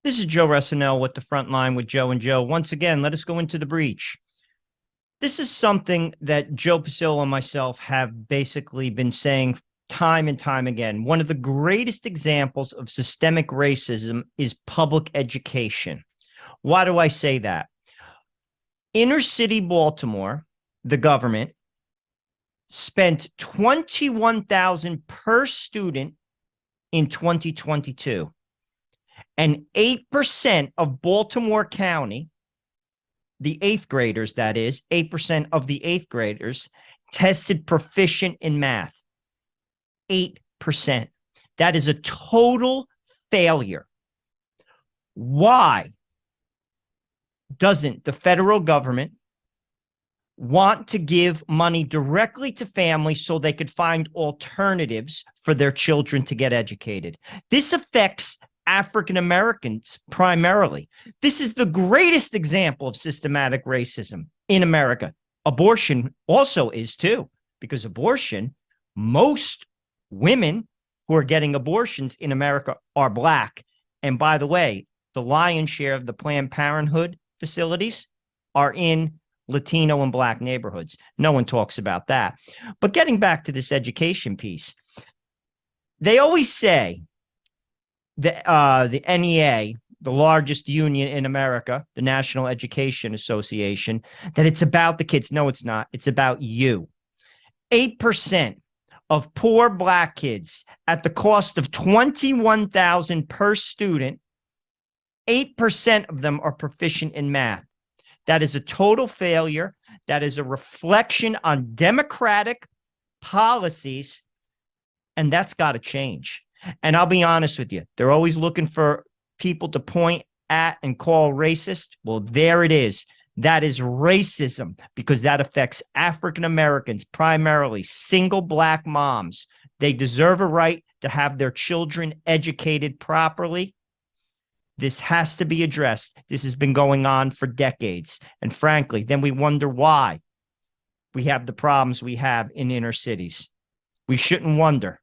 This is Joe Ressinell with the Front Line with Joe and Joe. Once again, let us go into the breach. This is something that Joe Pasillo and myself have basically been saying time and time again. One of the greatest examples of systemic racism is public education. Why do I say that? Inner city Baltimore, the government, spent $21,000 per student in 2022. And 8% of Baltimore County, the eighth graders, that is, 8% of the eighth graders tested proficient in math. 8%. That is a total failure. Why doesn't the federal government want to give money directly to families so they could find alternatives for their children to get educated? This affects African Americans primarily. This is the greatest example of systematic racism in America. Abortion also is too, because abortion, most women who are getting abortions in America are Black. And by the way, the lion's share of the Planned Parenthood facilities are in Latino and Black neighborhoods. No one talks about that. But getting back to this education piece, they always say the NEA, the largest union in America, the National Education Association, that it's about the kids. No, it's not. It's about you. 8% of poor Black kids at the cost of $21,000 per student, 8% of them are proficient in math. That is a total failure. That is a reflection on democratic policies, and that's got to change. And I'll be honest with you, they're always looking for people to point at and call racist. Well, there it is. That is racism, because that affects African Americans, primarily single Black moms. They deserve a right to have their children educated properly. This has to be addressed. This has been going on for decades. And frankly, then we wonder why we have the problems we have in inner cities. We shouldn't wonder.